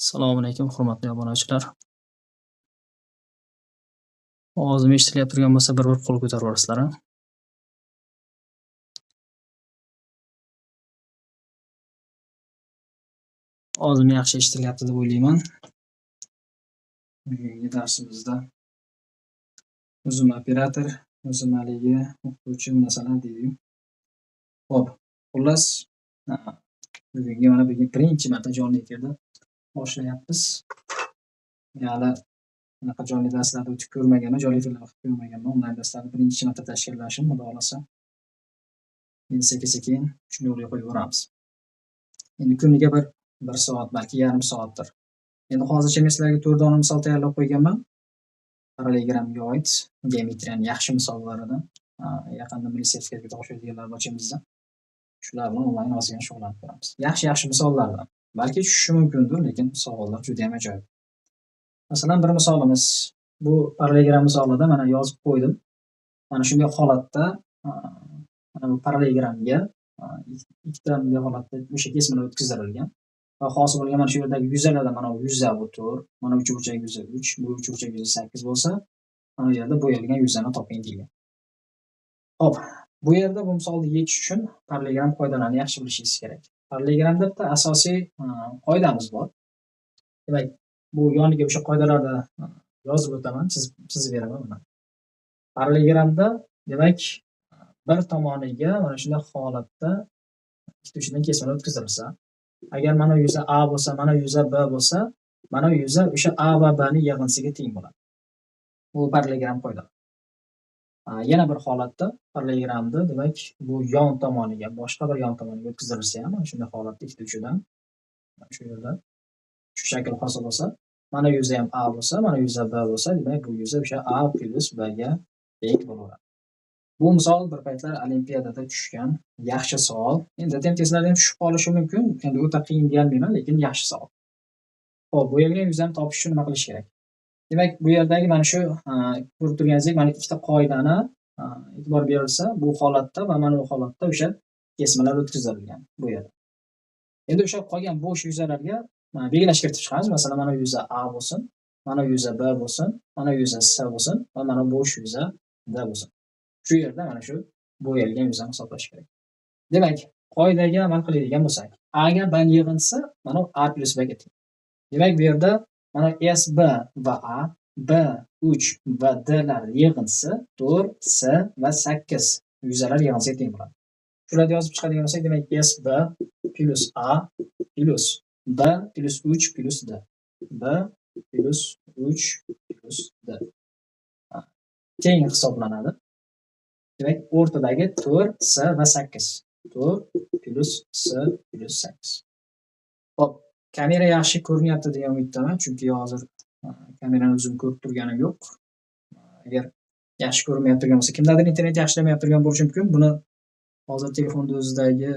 Assalomu alaykum, hurmatli obunachilar. Ovozim eshitilyapti turgan bo'lsa, bir qo'l ko'tarib yuborsizlar. Ovozim yaxshi eshitilyapti deb o'ylayman. Bugungi darsimizda o'zim operator, o'zim haligi o'qituvchi masalan deydi. Xo'p, xullas, bugungi mana birinchi marta jonli efirda boshlayapmiz. Hali bunaqa jonli darslarda o'tib ko'rmaganman, jonli efirlar qilib ko'rmaganman. Onlayn darslarni birinchi marta tashkillashim, xudo xolasa. Endi sekin-sekin shuni yo'lga qo'yib boramiz. Endi kuniga bir soat, balki yarim soatdir. Endi hozircha men sizlarga 4 dona misol tayyorlab qo'yganman. Parallelogramga oid geometriyaning yaxshi misollaridan. Yaqinda milliy sertifikatga topshiradiganlar barchamizda. Shular bilan onlayn ozgina shug'ullanib ko'ramiz. Yaxshi misollardan. Balki tushishi mumkindir, lekin savollar juda ham ajoyib. Masalan, bir misolimiz. Bu parallelogram misolida mana yozib qo'ydim. Mana shunday holatda mana bu parallelogramga ikkita bunday holatda o'sha kesmalar o'tkazilgan. Va hosil bo'lgan mana shu yerdagi yuzalarda mana bu yuza bu 4, mana uchburchak yuza 3, bu uchburchak yuza 8 bo'lsa, mana bu yerda bo'yalgan yuzani toping degan. Xo'p, bu yerda bu misolni yechish uchun parallelogram qoidalarini yaxshi bilishingiz kerak. Parallelogramda bitta asosiy qoidamiz bor. Demak, bu yoniga o'sha qoidalarni yozib o'taman, chizib beraman mana. Parallelogramda demak bir tomoniga mana shunday holatda ikkita uchidan kesmalar o'tkazilsa, agar mana yuza A bo'lsa, mana yuza B bo'lsa, mana yuza o'sha A va B ning yig'indisiga teng bo'ladi. Bu parallelogram qoida. Yana bir holatda parallelogramda demak bu yon tomoniga, boshqa bir yon tomoniga o'tkazilsa ham mana shunday holatda ikkita uchidan shu yerda shu shakl hosil bo'lsa, mana yuza ham A bo'lsa, mana yuza B bo'lsa, demak bu yuza o'sha A plus B ga teng bo'laveradi. Bu misol bir paytlar olimpiadada tushgan yaxshi savol. Endi tezlarda ham tushib qolishi mumkin. Endi o'ta qiyin deyolmayman, lekin yaxshi savol. Xo'p, bo'yalgan yuzani topish uchun nima qilish kerak? Demak, bu yerdagi mana shu ko'rib turganingizdek mana ikkita qoidani e'tibor berilsa, bu holatda va mana bu holatda o'sha kesmalar o'tkazilgan bu yerda. Endi o'sha qolgan bo'sh yuzalarga belgilash kiritib chiqamiz. Masalan, mana yuza A bo'lsin, mana yuza B bo'lsin, mana yuza S bo'lsin va mana bo'sh yuza D bo'lsin. Shu yerda mana shu bo'yalgan yuzani hisoblash kerak. Demak, qoidaga amal qiladigan bo'lsak, A ga B ning yig'indisi mana A plus B ga teng. Demak, bu yerda mana SB va A, B3 va D lar yig'indisi 4, S va 8 yuzalar yig'indisiga teng bo'ladi. Shularni yozib chiqadigan bo'lsak, demak SB plus A plus B plus 3 plus D. B plus 3 plus D. Teng hisoblanadi. Demak, o'rtadagi 4, S va 8. 4 plus S plus 8. Xo'p, kamera yaxshi ko'rinyapti degan umiddaman, chunki hozir kamerani o'zim ko'rib turganim yo'q. Agar yaxshi ko'rinmayotgan bo'lsa, kimdadir internet yaxshilamayotgan turgan bo'lishi mumkin. Buni hozir telefonda o'zidagi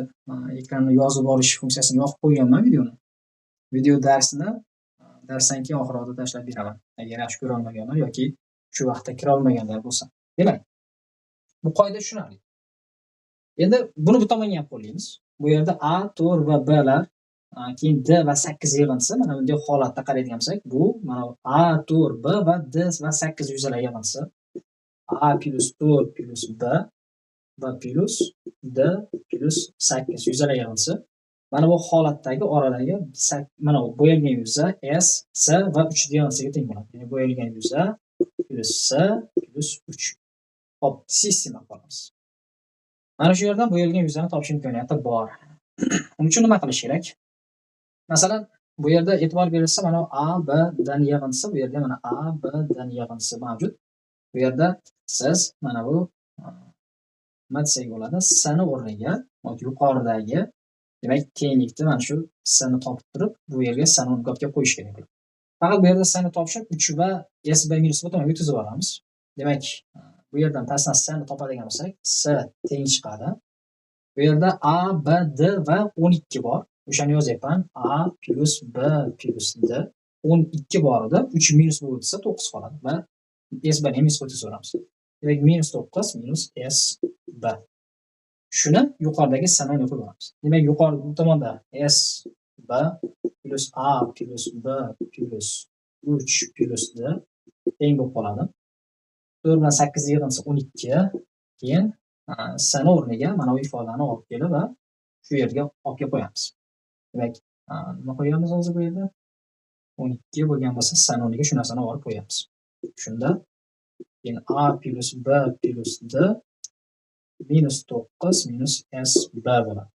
ekranni yozib olish funksiyasini yoqib qo'yganman videoni. Video darsni darsdan keyin oxirida tashlab beraman. Agar yaxshi ko'ra olmaganlar yoki shu vaqtda kira olmaganlar bo'lsa. Demak, bu qoida tushunarli. Endi buni bu tomonga ham qo'llaymiz. Bu yerda A, 4 va B lar, keyin D va 8 yig'indisi mana bunday holatda qaraydigan bo'lsak, bu mana A, 4, B va D va 8 yuzalar yig'indisi. A plus 4 plus B va plus D plus 8 yuzalar yig'indisi. Mana bu holatdagi oradagi mana bu bo'yalgan yuza S, S va 3 yig'indisiga teng bo'ladi. Ya'ni bo'yalgan yuza plus S plus 3. Hop, sistema qolamiz. Mana shu yerdan bo'yalgan yuzani topish imkoniyati bor. Uning uchun nima qilish kerak? Masalan, bu yerda e'tibor berilsa, mana A, B, D ning yig'indisi, bu yerda mana A, B, D ning yig'indisi mavjud. Bu yerda siz mana bu nima desak bo'ladi? S ning o'rniga yuqoridagi demak tenglikni mana shu S ni topib turib, bu yerga S ni o'rniga qo'yish kerak. Faqat bu yerda S ni topishib 3 va SB minus B tomonga o'tkazib olamiz. Demak, bu yerdan pastdan S ni topadigan bo'lsak, S teng chiqadi. Bu yerda A, B, D va 12 bor. O'shani yozyapman. A plus B plus D 12 bor edi. 3 minus B o'tsa 9 qoladi va SB ni minus o'tkazamiz. Demak, minus 9 minus SB. Shuni yuqoridagi S ni o'rniga qo'yamiz. Demak, yuqori tomonda S b plus a plus b plus 3 plus d teng bo'lib qoladi. 4 bilan 8 yig'indisi 12. Keyin sana o'rniga mana bu ifodani olib kelib va shu yerga olib kelib qo'yamiz. Demak, nima qo'yamiz hozir bu yerda? 12 bo'lgan bo'lsa, sana o'rniga shu narsani olib qo'yamiz. Shunda keyin a plus b plus d minus 9 minus s b bo'ladi.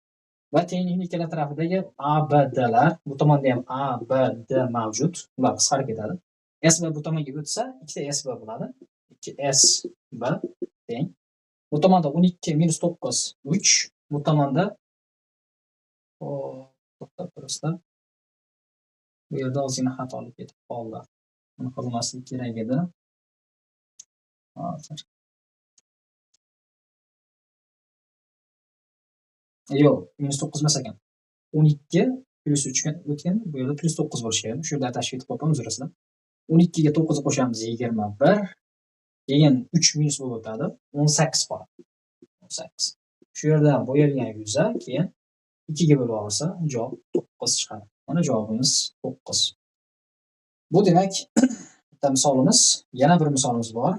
Va tenglikning ikkala tarafidagi a b dlar, bu tomonda ham a b d mavjud. Ular qisqarib ketadi. S b bu tomonga o'tsa, ikkita s b bo'ladi. 2s b teng. Bu tomonda 12 minus 9 3. Bu tomonda to'xtab turasizlar. Bu yerda ozgina xatolik ketib qoldi. Buni qilmaslik kerak edi. Hozir. Yo'q, minus 9 emas ekan. 12 plus 3 ga o'tgan, bu yerda plus 9 bo'lishi kerak. Shu yerda tashkil etib qo'ydim, uzr sizlar. 12 ga 9 qo'shamiz 21. Keyin 3 minus bo'lib o'tadi. 18 qoladi. 18. Shu yerda bo'yalgan yuza, keyin 2 ga bo'lib olsa, javob 9 chiqadi. Mana javobimiz 9. Bu demak, bitta misolimiz, yana bir misolimiz bor.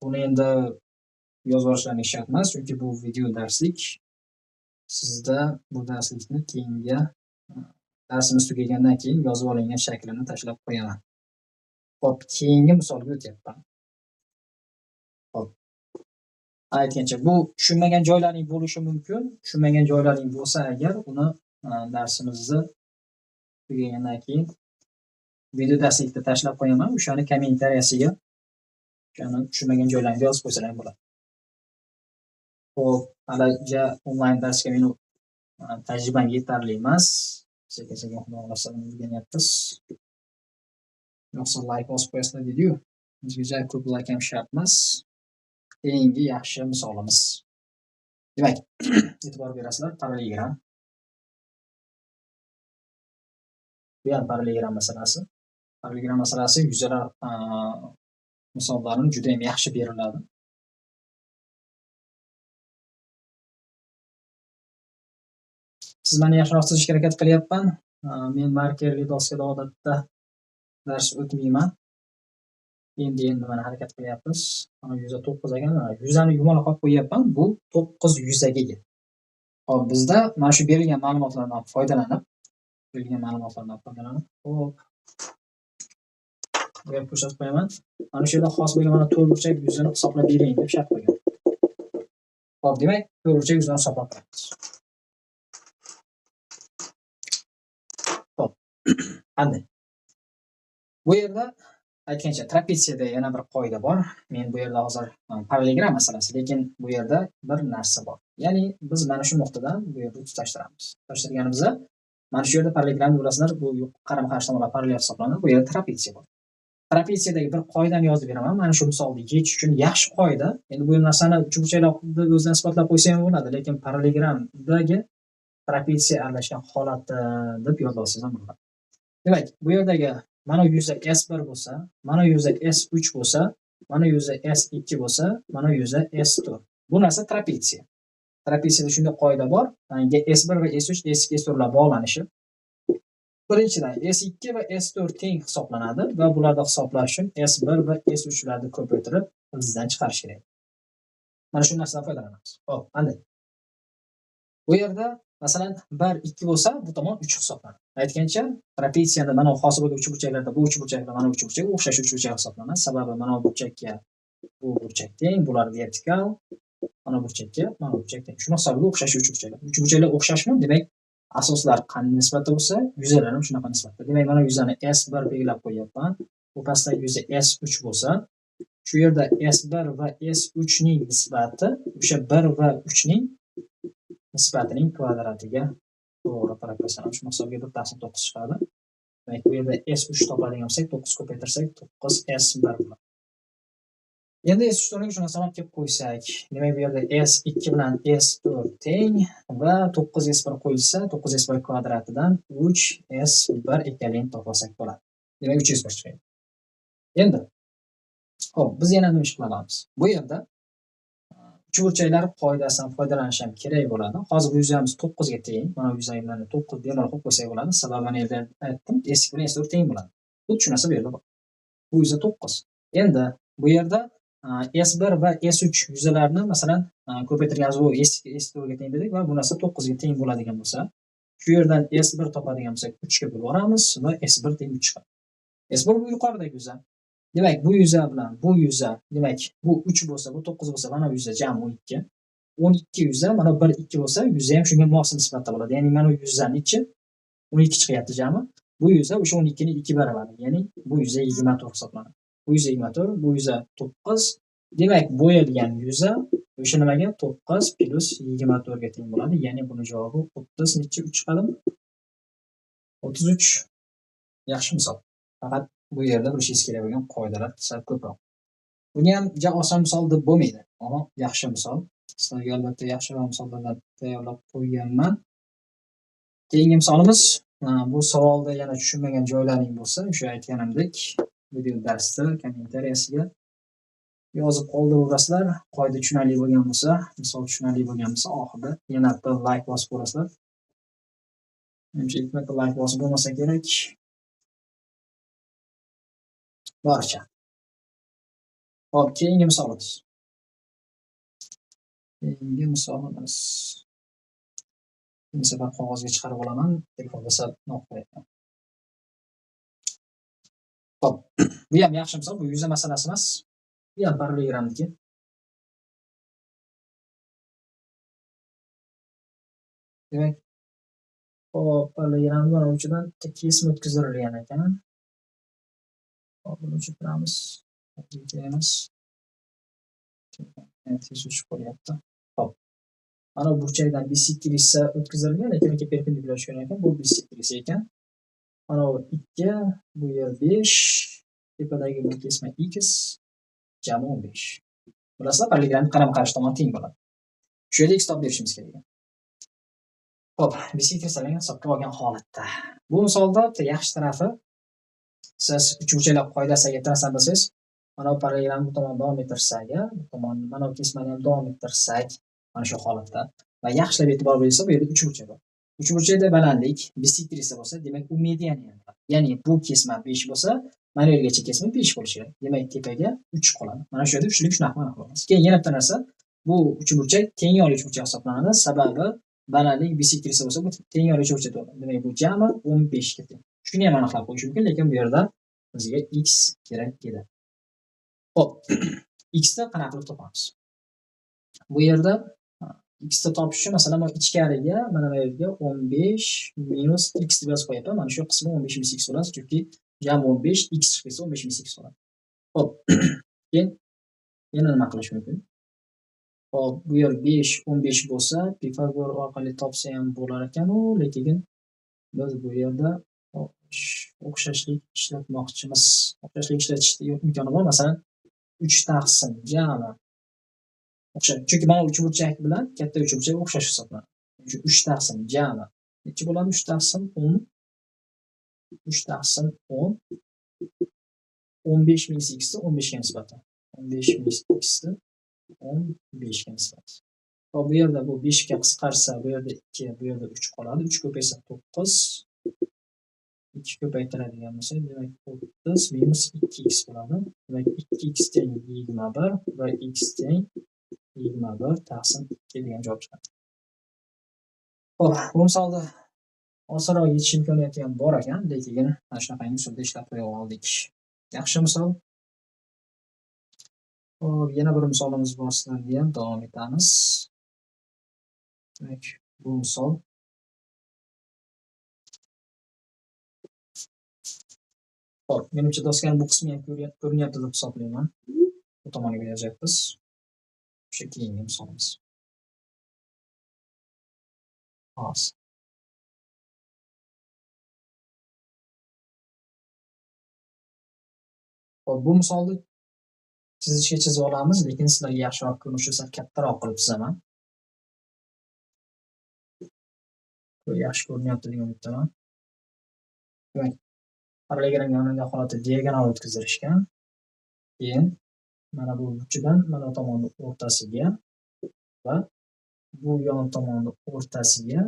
Buni endi yozib olishlaringiz shart emas, chunki bu video darslik. Sizda bu darslikni keyingi darsimiz tugagandan keyin yozib olingan shaklini tashlab qo'yaman. Xo'p, keyingi misolga o'tyapman. Xo'p. Aytgancha, bu tushunmagan joylaring bo'lishi mumkin. Tushunmagan joylaring bo'lsa agar, uni darsimizni tugagandan keyin video darslikda tashlab qo'yaman. O'shani kommentariyasiga o'shani tushunmagan joylaringni yozib qo'ysalaring bo'ladi. Xo'p, haliga onlayn darsga meni tajribam yetarli emas. Sekin-sekin xudo xolasa o'rganyapmiz. Yo'qsa like bosib qo'yasizlar video. Bizga ko'p like ham shart emas. Keyingi yaxshi misolimiz. Demak, e'tibor berasizlar, parallelogram. Bu ham parallelogram masalasi. Parallelogram masalasi yuzalar misollarini juda ham yaxshi beriladi. Siz meni yaxshiroq chizishga harakat qilyapman. Men markerli doskada odatda dars o'tmayman. Endi mana harakat qilyapmiz. Mana yuza 9 ekan, yuzani yumaloq qilib qo'yapman. Bu 9 yuzaga. Hop, bizda mana shu berilgan ma'lumotlardan foydalanib, hop. Bu yerga ko'rsatib qo'yaman. Mana shu yerda xos bo'lgan mana to'rtburchak yuzini hisoblab bering deb shart qo'ygan. Hop, demak, to'rtburchak yuzini hisoblab qo'yamiz. Hop. Qanday? Bu yerda aytgancha trapetsiyada yana bir qoida bor. Men bu yerda hozir parallelogram masalasi, lekin bu yerda bir narsa bor. Ya'ni biz mana shu nuqtadan bu yerda tutashtiramiz. Tutashtirganimizda mana shu yerda parallelogram bilasizlar, bu qarama-qarshi tomonlar parallel hisoblanadi. Bu yerda trapetsiya bor. Trapetsiyadagi bir qoidani yozib beraman. Mana shu misolni yechish uchun yaxshi qoida. Endi bu narsani uchburchaklarni o'zidan isbotlab qo'ysa ham bo'ladi, lekin parallelogramdagi trapetsiya aralashgan holati deb yoza olsangiz ham bo'ladi. Demak, bu yerdagi mana yuza S1 bo'lsa, mana yuza S3 bo'lsa, mana yuza S2 bo'lsa, mana yuza S4. Bu narsa trapetsiya. Trapetsiyada shunday qoida bor. S1 va S3, S2, S4lar bog'lanishi. Birinchidan S2 va S4 teng hisoblanadi va bularni hisoblash uchun S1 va S3larni ko'paytirib bizdan chiqarish kerak. Mana shu narsadan foydalanamiz. Xo'p, qanday? Bu yerda masalan 1 2 bo'lsa, bu tomon 3 hisoblanadi. Aytgancha, trapetsiyada mana hosil bo'lgan uchburchaklarda bu uchburchaklar mana uchburchak o'xshash uchburchak hisoblanadi. Sababi mana bu burchakka bu burchak teng, bular vertikal. Mana burchakka mana burchak teng. Shuni hisobiga o'xshash uchburchaklar. Uchburchaklar o'xshashmi? Demak, asoslar qanday nisbatda bo'lsa, yuzalar ham shunaqa nisbatda. Demak, mana yuzani S1 belgilab qo'yapman. Bu pastdagi yuza S3 bo'lsa, shu yerda S1 va S3 ning nisbati o'sha 1 va 3 ning nisbatining kvadratiga to'g'ri proporsional. Shu hisobiga 1/9 chiqadi. Demak, bu yerda S3 topadigan bo'lsak, 9 ko'paytirsak 9S1 bo'ladi. Endi S3 o'rniga shu narsani olib kelib qo'ysak, demak bu yerda S2 bilan S4 teng va 9S1 qo'yilsa, 9S1 kvadratidan 3S1 ekanligini topolsak bo'ladi. Demak 3S1 chiqadi. Endi, xo'p, biz yana nima ish qilamiz? Bu yerda uchburchaklar qoidasidan foydalanish ham kerak bo'ladi. Hozir bu yuzamiz 9 ga teng. Mana bu yuzlarni 9 bemalol qo'yib qo'ysak bo'ladi. Sababi mana yerda aytdim, s bilan s teng bo'ladi. Xuddi shu narsa bu yerda bor. Bu yuza 9. Endi bu yerda S1 va S3 yuzalarni masalan ko'paytirganmiz. Bu S4 ga teng dedik va bu narsa 9 ga teng bo'ladigan bo'lsa, shu yerdan S1 topadigan bo'lsak 3 ga bo'lib yuboramiz va S1 teng 3 chiqadi. S1 bu yuqoridagi yuza. Demak, bu yuza bilan bu yuza, demak, bu 3 bo'lsa, bu 9 bo'lsa, mana bu yuza jami 12. 12 yuza, mana 1 2 bo'lsa, yuza ham shunga mos nisbatda bo'ladi. Ya'ni mana bu yuzani ichi 12 chiqyapti jami. Bu yuza o'sha 12 ning 2 baravari. Ya'ni bu yuza 24 hisoblanadi. Bu yuza 24, bu yuza 9. Demak, bo'yalgan yuza o'sha nimaga 9 plus 24 ga teng bo'ladi. Ya'ni buni javobi 30 necha 3 chiqadi? 33. Yaxshi misol. Faqat bu yerda bilishingiz kerak bo'lgan qoidalar sal ko'proq. Buni ham oson misol deb bo'lmaydi. Ammo yaxshi misol. Sizlarga albatta yaxshiroq misollarni tayyorlab qo'yganman. Keyingi misolimiz bu savolda yana tushunmagan joylaring bo'lsa, o'sha aytganimdek, video darsda kommentariyasiga yozib qoldirasizlar. Qoida tushunarli bo'lgan bo'lsa, misol tushunarli bo'lgan bo'lsa, oxirida yana bir like bosib qo'yasizlar. Menimcha ilk marta like bosib bo'lmasa kerak. Boricha. Hop, keyingi misolimiz. Keyingi misolimiz. Bu safar qog'ozga chiqarib olaman, telefonda sal noqulay. Hop, bu ham yaxshi misol, bu yuza masalasi emas. Bu ham parallelogramniki. Demak, hop, parallelogramni mana uchidan kesim o'tkazirilgan ekan. Hop, buni o'chiramiz. O'chiramiz. Tez o'chib qolyapti. Hop. Mana bu burchakdan bisektrisa o'tkazilgan, lekin perpendikulyar tushgan ekan. Bu bisektrisa ekan. Mana bu 2, bu yer 5, tepadagi bu kesma x, jami 15. Bilasizlar, parallelogramni qarama-qarshi tomon teng bo'ladi. Shu yerda x topib berishimiz kerak. Hop, bisektrisalarni hisobga olgan holatda. Bu misolda yaxshi tarafi siz uchburchaklar qoidasiga aytasiz bilsangiz, mana bu parallelogramni bu tomon davom ettirsak, bu tomon mana bu kesmani ham davom ettirsak, mana shu holatda va yaxshilab e'tibor bersangiz, bu yerda uchburchak bor. Uchburchakda balandlik bisektrisa bo'lsa, demak u mediani ham bor. Ya'ni bu kesma 5 bo'lsa, mana yergacha kesma 5 bo'lishi kerak. Demak, tepaga 3 qoladi. Mana shu yerda 3 lik shunaqa qilamiz. Keyin yana bitta narsa, bu uchburchak teng yorli uchburchak hisoblanadi. Sababi balandlik bisektrisa bo'lsa, bu teng yorli uchburchak bo'ladi. Demak, bu jami 15 ga teng. Shuni ham aniqlab qo'yish mumkin, lekin bu yerda bizga x kerak edi. Hop, x ni qanaqa qilib topamiz? Bu yerda x ni topish uchun masalan mana ichkariga mana bu yerga 15 minus x deb yozib qo'yapman. Mana shu qismi 15 minus x bo'ladi, chunki jami 15, x chiqib ketsa 15 minus x bo'ladi. Hop. Keyin yana nima qilish mumkin? Hop, bu yer 5, 15 bo'lsa, Pifagor orqali topsa ham bo'lar ekan-u, lekin biz bu yerda o'xshashlik ishlatmoqchimiz. O'xshashlik ishlatishga imkoni bor. Masalan, 3 taqsim jami o'xshaydi. Chunki mana uchburchak bilan katta uchburchak o'xshash hisoblanadi. 3 taqsim jami necha bo'ladi? 3 taqsim 10. 3 taqsim 10. 15 minus x 15 ga nisbatan. 15 minus x 15 ga nisbatan. Hop, bu yerda bu 5 ga qisqarsa, bu yerda 2, bu yerda 3 qoladi. 3 ko'paysa 9. 2 ko'paytiradigan bo'lsak, demak 30 minus 2x bo'ladi. Demak 2x teng 21 va x teng 21 taqsim 2 degan javob chiqadi. Xo'p, bu misolda osonroq yechish imkoniyati ham bor ekan, lekin mana shunaqangi usulda ishlab qo'ya oldik. Yaxshi misol. Hop, yana bir misolimiz bor, sizlarga ham davom etamiz. Demak, bu misol hop, menimcha doskaning bu qismi ham ko'rinyapti deb hisoblayman. Bu tomoniga yozyapmiz. O'sha keyingi misolimiz. Hozir. Hop, bu misolni chizishga chizib olamiz, lekin sizlarga yaxshiroq ko'rinishi uchun kattaroq qilib chizaman. Bu yaxshi ko'rinyapti degan umiddaman. Demak, parallelogramga olingan holatda diagonal o'tkazilishgan. Keyin mana bu uchidan mana bu tomonni o'rtasiga va bu yon tomonni o'rtasiga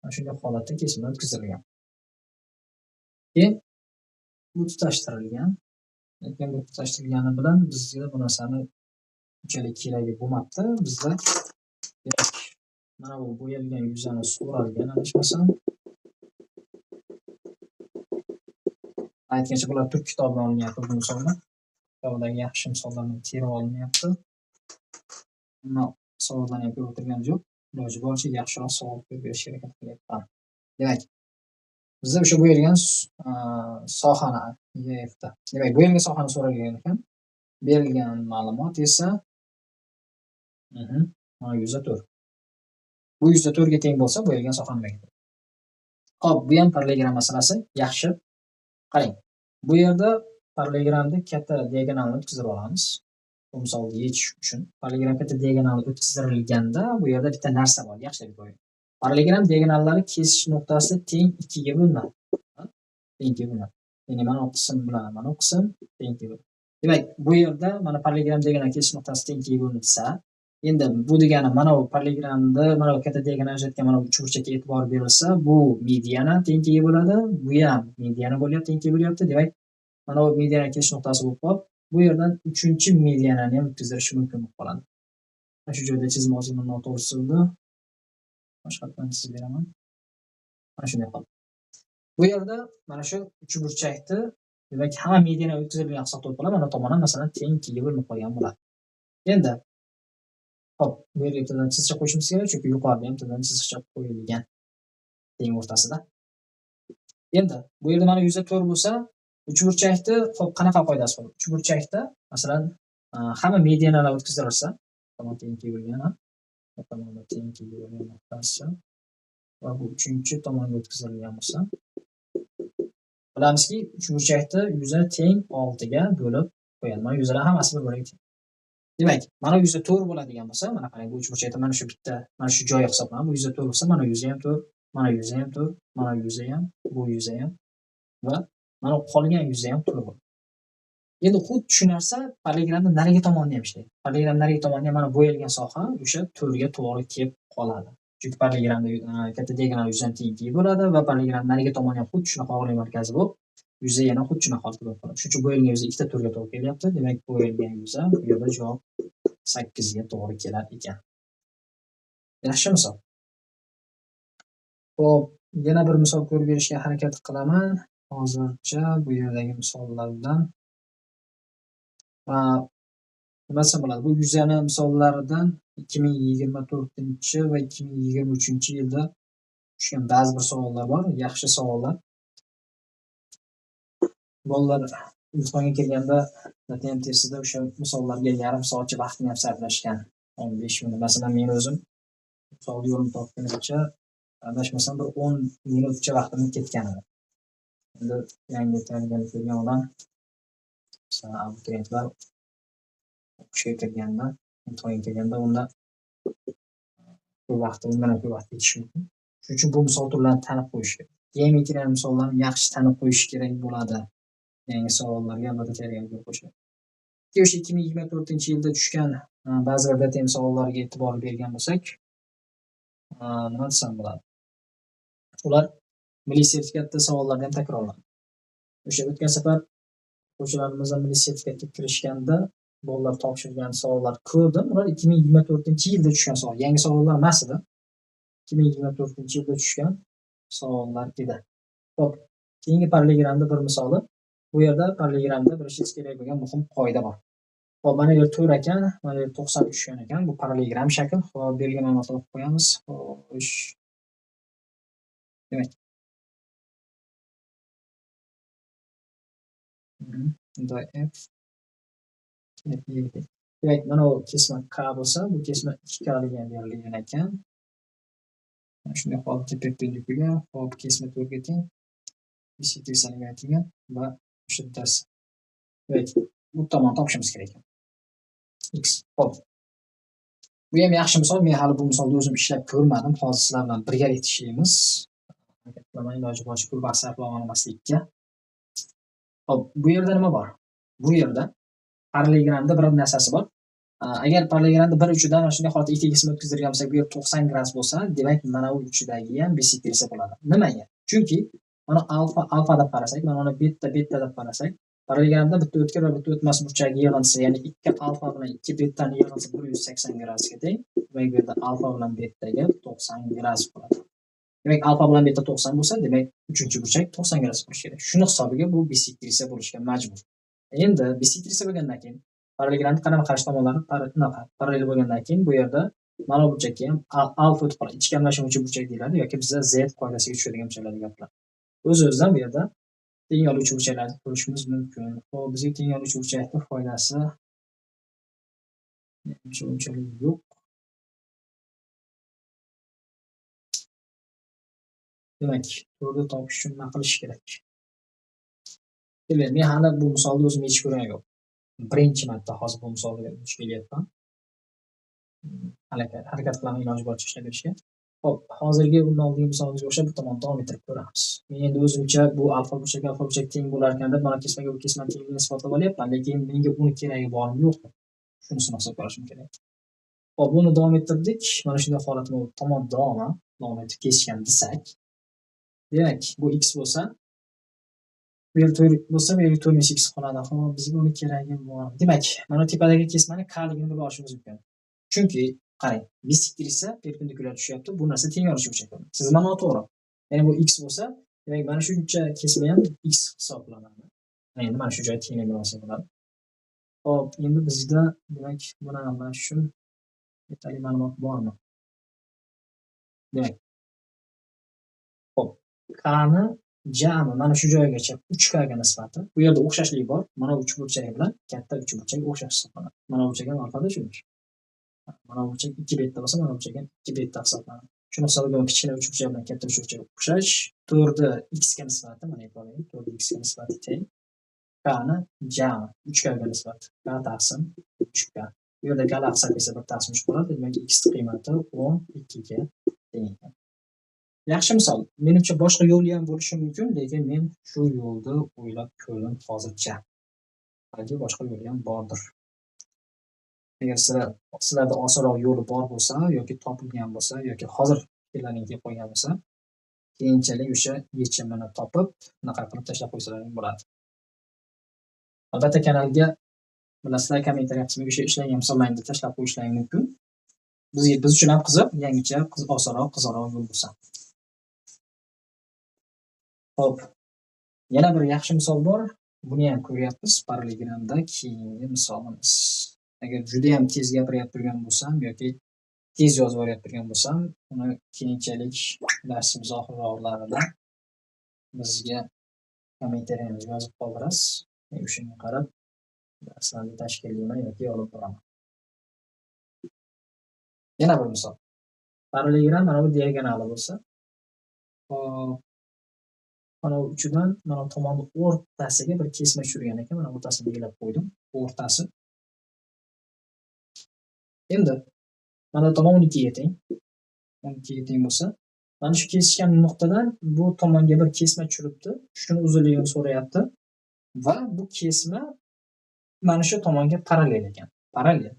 mana shunday holatda kesimlar o'tkazilgan. Keyin bu tutashtirilgan. Lekin bu tutashtirilgani bilan bizga bu narsani unchalik keragi bo'lmabdi. Bizda mana bu bo'yalgan yuzani so'ralgan adashmasam. Aytgancha bular turk kitobidan olinyapti bu misollar. Kitobdagi yaxshi misollarni terib olinyapti. Ammo savollarni ham ko'rib o'tirganim yo'q. Iloji boricha yaxshiroq savol qo'yib berishga harakat qilyapman. Demak, bizda o'sha bo'yalgan sohani EFda. Demak, bo'yalgan sohani so'ralgan ekan. Berilgan ma'lumot esa mana 104. Bu 104 ga teng bo'lsa, bo'yalgan soha nimaga? Xo'p, bu ham parallelogram masalasi. Yaxshi. Qarang. Bu yerda parallelogramda katta diagonalni o'tkazib olamiz. Bu misolni yechish uchun parallelogram katta diagonalni o'tkazilganda bu yerda bitta narsa bor. Yaxshilab ko'ring. Parallelogram diagonallari kesish nuqtasi teng 2 ga bo'linadi. Teng 2 ga bo'linadi. Ya'ni mana bu qism bilan mana bu qism teng 2 ga bo'linadi. Demak, bu yerda mana parallelogram diagonal kesish nuqtasi teng 2 ga bo'linsa, endi bu degani mana bu parallelogramda mana bu katta diagonal ajratgan mana bu uchburchakka e'tibor berilsa, bu mediana teng 2 ga bo'ladi, bu ham mediana bo'lyapti, teng 2 ga bo'lyapti. Demak, mana bu mediana kesish nuqtasi bo'lib qolib, bu yerdan 3-medianani ham o'tkazilishi mumkin bo'lib qoladi. Mana shu joyda chizma ozgina noto'g'ri chizildi. Boshqatdan chizib beraman. Mana shunday qoldi. Bu yerda mana shu uchburchakni demak hamma mediana o'tkazilgan hisobda bo'lib, mana tomondan masalan teng 2 ga bo'linib qolgan bo'ladi. Endi hop, bu yerga bittadan chiziqcha qo'yishimiz kerak, chunki yuqorida ham bittadan chiziqcha qo'yilgan teng o'rtasida. Endi bu yerda mana 104 bo'lsa, uchburchakni hop qanaqa qoidasi bor? Uchburchakda masalan hamma medianalar o'tkazilsa, tomon teng 2 ga bo'lgan, bu tomonda teng 2 ga bo'lgan nuqtasi va bu uchinchi tomonga o'tkazilgan bo'lsa, bilamizki, uchburchakni yuzi teng 6 ga bo'lib qo'yadi. Mana yuzlar hammasi bir-biriga teng. Demak, mana 104 bo'ladigan bo'lsa, mana qarang, bu uchburchakda mana shu bitta, mana shu joyi hisoblanadi. Bu 104 bo'lsa, mana yuzi ham 4, mana yuzi ham 4, mana yuzi ham, bu yuzi ham va mana qolgan yuzi ham 4 bo'ladi. Endi xuddi shu narsa parallelogramda narigi tomonda ham ishlaydi. Parallelogram narigi tomonda ham mana bo'yalgan soha o'sha 4 ga to'g'ri kelib qoladi. Chunki parallelogramda katta diagonal yuzi ham teng 2 ga bo'ladi va parallelogram narigi tomoni ham xuddi shunaqa og'irlik markazi bo'lib, yuzi yana xuddi shunaqa holatda bo'lib qoladi. Shuning uchun bo'yalgan yuzi ikkita 4 ga to'g'ri kelyapti. Demak, bo'yalgan yuzi bu yerda javob 8 ga to'g'ri kelar ekan. Yaxshi misol. Xo'p, yana bir misol ko'rib berishga harakat qilaman. Hozircha bu yerdagi misollardan nima desam bo'ladi? Bu yuzani misollaridan 2024 va 2023-yilda tushgan ba'zi bir savollar bor, yaxshi savollar. Bolalar imtihonga kelganda TM testida o'sha misollarga yarim soatcha vaqtni ham sarflashgan. 15 minut. Masalan, men o'zim misolni yo'lini topgunimcha adashmasam bir 10 minutcha vaqtim ketgan edi. Endi yangi tayyorgarlik ko'rgan odam, masalan, abituriyentlar o'qishga kirganda, imtihonga kelganda unda ko'p vaqt, undan ko'p vaqt ketishi mumkin. Shuning uchun bu misol turlarini tanib qo'yish kerak. Keyin kelgan misollarni yaxshi tanib qo'yish kerak bo'ladi. Yangi savollarga albatta tayyorgarlik qo'shiladi. O'sha 2024-yilda tushgan ba'zi bir DTM savollariga e'tibor bergan bo'lsak, nima desam bo'ladi? Ular milliy sertifikatda savollardan takrorlanadi. O'sha o'tgan safar o'quvchilarimiz milliy sertifikatga kirishganda bolalar topshirgan savollar ko'rdim. Ular 2024-yilda tushgan savol, yangi savollar emas edi. 2024-yilda tushgan savollar edi. Xo'p, keyingi parallelogramda bir misoli. Bu yerda parallelogramda bilishingiz kerak bo'lgan muhim qoida bor. Xo'p, mana yer 4 ekan, mana yer 90 tushgan ekan. Bu parallelogram shakl. Xo'p, berilgan ma'lumotni o'qib qo'yamiz. Xo'sh. Demak. F. Demak, mana bu kesma K bo'lsa, bu kesma 2K degan berilgan ekan. Mana shunday holatda perpendikulyar, xo'p, kesma 4 ga teng. Bissektrисаga aytilgan va o'sha bittasi. Demak, bu tomonni topishimiz kerak ekan. X. Xo'p. Bu ham yaxshi misol. Men hali bu misolni o'zim ishlab ko'rmadim. Hozir sizlar bilan birgalikda ishlaymiz. Harakat qilaman iloji boricha ko'p vaqt sarflab olmaslikka. Xo'p, bu yerda nima bor? Bu yerda parallelogramda bir narsasi bor. Agar parallelogramda bir uchidan mana shunday holatda ikkita qism o'tkazdirgan bo'lsak, bu yer 90 gradus bo'lsa, demak mana bu uchidagi ham bisektriса bo'ladi. Nimaga? Chunki mana alfa deb qarasak, mana uni beta deb qarasak, parallelogramda bitta o'tkir va bitta o'tmas burchagi yig'indisi, ya'ni 2 alfa bilan 2 betani yig'indisi 180 gradusga teng. Demak, bu yerda alfa bilan betaga 90 gradus bo'ladi. Demak, alfa bilan beta 90 bo'lsa, demak, uchinchi burchak 90 gradus bo'lishi kerak. Shuni hisobiga bu bisektriса bo'lishga majbur. Endi bisektriса bo'lgandan keyin parallelogramni qarama-qarshi tomonlari parallel bo'lgandan keyin bu yerda mana bu burchakka ham alfa o'tib qoladi. Ichkarlashuvchi burchak deyiladi yoki bizda z qoidasiga tushadigan burchaklarga gaplar. O'z-o'zidan bu yerda teng oluvchi burchaklarni ko'rishimiz mumkin. Xo'p, bizga teng oluvchi burchakning foydasi unchalik yo'q. Demak, to'g'ri topish uchun nima qilish kerak? Men hali bu misolni o'zim yechib ko'rganim yo'q. Birinchi marta hozir bu misolga duch kelyapman. Harakat qilaman iloji boricha ishlab berishga. Xo'p, hozirgi bundan oldingi misolimizga o'xshab bir tomon davom ettirib ko'ramiz. Men endi o'zimcha bu alfa burchak teng bo'lar ekan deb mana kesmaga bu kesmani tengligini isbotlab olyapman, lekin menga uni keragi bormi yo'qmi? Shunisini hisobga olishim kerak. Xo'p, buni davom ettirdik. Mana shunday holatni tomon davom etib kesishgan desak, demak, bu x bo'lsa, bu yer 4 bo'lsa, bu yerga 4x qoladi. Xo'p, bizga uni keragi bor. Demak, mana tepadagi kesmani k-ligini bilib olishimiz mumkin. Chunki qarang, bisektriса perpendikulyar tushyapti. Bu narsa teng oluvchi burchak. Sizma noto'g'ri. Ya'ni bu x bo'lsa, demak mana shuncha kesma ham x hisoblanadi. Endi mana shu joy tenglik bilan bo'ladi. Xo'p, endi bizda demak buni aniqlash uchun yetarli ma'lumot bormi? Demak, xo'p, k ni jami mana shu joygacha 3k ga nisbati. Bu yerda o'xshashlik bor. Mana uch burchagi bilan katta uch burchak o'xshash hisoblanadi. Mana burchak ham alfada shunday. Mana burchak 2 beta bo'lsa, mana burchak ham 2 beta hisoblanadi. Shuni hisobiga kichkina uch burchak bilan katta uch burchak o'xshash. 4 x ga nisbati, mana aytaylik, 4 x ga nisbati teng. K ni jami 3k ga nisbati. K taqsim 3k. Bu yerda k aqsam esa 1 taqsim 3 bo'ladi. Demak, x qiymati 12 ga teng ekan. Yaxshi misol. Menimcha boshqa yo'li ham bo'lishi mumkin, lekin men shu yo'lni o'ylab ko'rdim hozircha. Balki boshqa yo'li ham bordir. Agar sizlarda osonroq yo'li bor bo'lsa yoki topilgan bo'lsa yoki hozir fikrlaringizga kelib qolgan bo'lsa, keyinchalik o'sha yechimini topib, bunaqa qilib tashlab qo'ysalaring bo'ladi. Albatta, kanalga bilasizlar, kommentariy qismiga o'sha ishlangan misollarni tashlab qo'yishlaring mumkin. Biz uchun ham qiziq, yangicha, qiziqroq yo'l bo'lsa. Xo'p, yana bir yaxshi misol bor. Buni ham ko'ryapmiz parallelogramda. Keyingi misolimiz. Agar juda ham tez gapirib turgan bo'lsam yoki tez yozib o'rayotgan bo'lsam, uni keyinchalik darsimiz oxirlarida bizga kommentariyamizga yozib qoldirasiz. Men o'shanga qarab darslarni tashkillayman yoki olib boraman. Yana bir misol. Parallelogram mana bu diagonali bo'lsa, mana bu uchidan mana tomonni o'rtasiga bir kesma tushirgan ekan, mana o'rtasini belgilab qo'ydim. O'rtasi. Endi mana tomon 12 ga teng. 12 ga teng bo'lsa, mana shu kesishgan nuqtadan bu tomonga bir kesma tushiribdi. Shuni uzunligini so'rayapti va bu kesma mana shu tomonga parallel ekan. Parallel.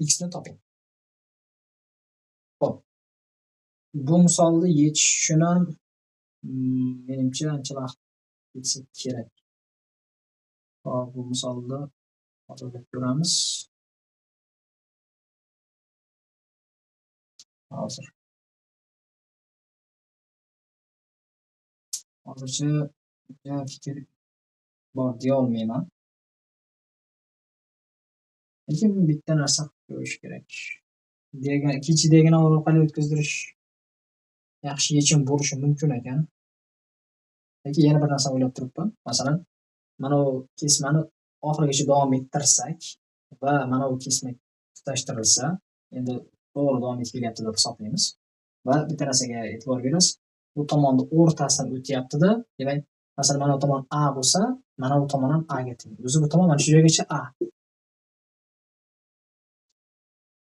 X ni toping. Xo'p. Bu misolni yechish uchun ham menimcha ancha vaqt ketsa kerak. Hop, bu misolni hozir ko'ramiz. Hozircha fikr bor deya olmayman. Lekin bitta narsa ko'rish kerak. Ikkinchi diagonal orqali o'tkazdirish yaxshi yechim bo'lishi mumkin ekan. Lekin yana bir narsa o'ylab turibman. Masalan, mana bu kesmani oxirigacha davom ettirsak va mana bu kesma tutashtirilsa, endi to'g'ri davom etib kelyapti deb hisoblaymiz. Va bitta narsaga e'tibor berasiz. Bu tomonning o'rtasidan o'tyapti-da, demak, masalan, mana bu tomon A bo'lsa, mana bu tomon ham A ga teng. O'zi bu tomon mana shu joygacha A.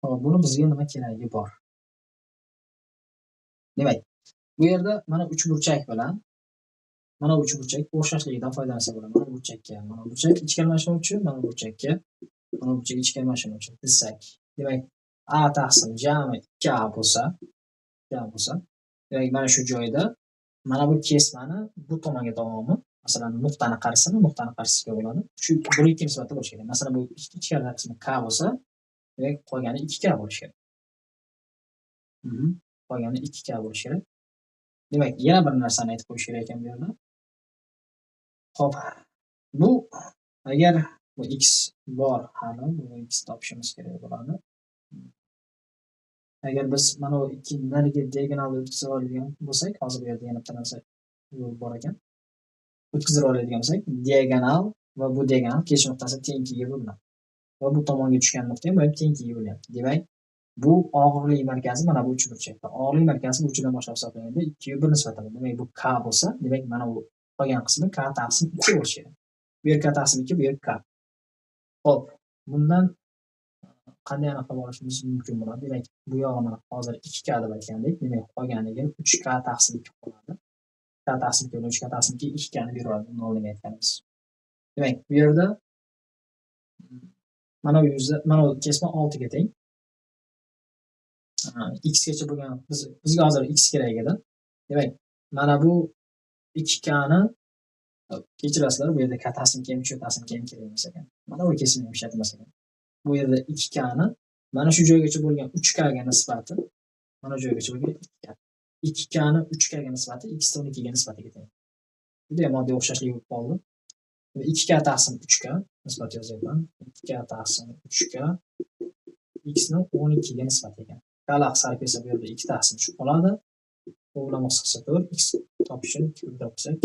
Xo'p, buni bizga nima keragi bor? Demak, bu yerda mana 3 burchak bilan mana bu uchburchak o'xshashligidan foydalansa bo'ladi. Mana bu burchakka, mana bu burchak ichkari mashnovchi, mana bu burchakka, mana bu burchak ichkari mashnovchi desak, demak A taqsim jami 2A bo'lsa, demak mana shu joyda mana bu kesmani bu tomonga davomi, masalan, nuqtani qarshisi bo'ladi. Shu 1/2 nisbatda bo'lishi kerak. Masalan, bu ichkari qismi K bo'lsa, demak qolgani 2K bo'lishi kerak. Qolgani 2K bo'lishi kerak. Demak, yana bir narsani aytib qo'yish kerak ekan bu yerda. Xo'p, bu agar bu x bor hali, bu x topishimiz kerak bo'ladi. Agar biz mana bu ikki narigi diagonalni o'tkazib oladigan bo'lsak, hozir bu yerda yana bitta narsa yo'l bor ekan. O'tkazib oladigan bo'lsak, diagonal va bu diagonal kesish nuqtasi teng 2 ga bo'linadi. Va bu tomonga tushgan nuqta ham teng 2 ga bo'lyapti. Demak, bu og'irlik markazi mana bu uchburchakda. Og'irlik markazi bu uchidan boshlab hisoblanganda 2 ga 1 nisbatan. Demak, bu K bo'lsa, demak mana bu qolgan qismi K taqsim 2 bo'lishi kerak. Bu yer K taqsim 2, bu yer K. Xo'p, bundan qanday aniqlab olishimiz mumkin bo'ladi? Demak, bu yog'ini hozir 2K deb aytgandik. Demak, qolganiga 3K taqsim 2 qoladi. K taqsim 2 bilan 3K taqsim 2 2K ni beradi. Buni oldinga aytganimiz. Demak, bu yerda mana bu yuzda, mana bu kesma 6 ga teng. X gacha bo'lgan bizga hozir x kerak edi. Demak, mana bu 2K ni kechirasizlar, bu yerda K taqsim 2 ham 3 taqsim 2 ham kerak emas ekan. Mana bu kesimni ham ishlatilmas ekan. Bu yerda 2K ni mana shu joygacha bo'lgan 3K ga nisbati, mana shu joygacha bo'lgan 2K. 2K ni 3K ga nisbati x - 12 ga nisbatiga teng. Juda ham oddiy o'xshashlik bo'lib qoldi. 2K taqsim 3K nisbat yozyapman. 2K taqsim 3K x ni 12 ga nisbat ekan. Klar sarf esa bu yerda 2 taqsim 3 qoladi. Bu bilan qisqasi 4 x topishni 2 bilan qilsak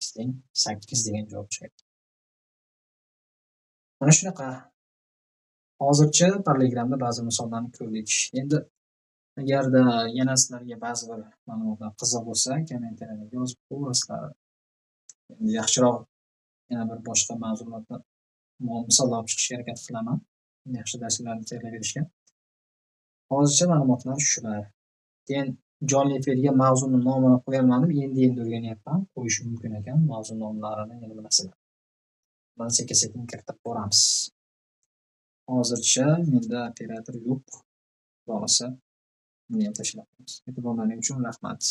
x teng 8 degan javob chiqadi. Mana shunaqa. Hozircha paralleligramda ba'zi misollarni ko'rdik. Endi agarda yana sizlarga ba'zi bir ma'lumotlar qiziq bo'lsa, kommentariyada yozib qo'yasizlar. Endi yaxshiroq yana bir boshqa mavzulardan misollar olib chiqishga harakat qilaman. Yaxshi darslarni tayyorlab berishga. Hozircha ma'lumotlar shular. Keyin jonli efirga mavzuning nomini qo'yolmadim. Endi o'rganyapman. Qo'yish mumkin ekan mavzu nomlarini, yana bilasizlar. Buni sekin-sekin kiritib boramiz. Hozircha menda operator yo'q. Bo'lsa, buni ham tashlab qo'yamiz. E'tiborlaringiz uchun rahmat.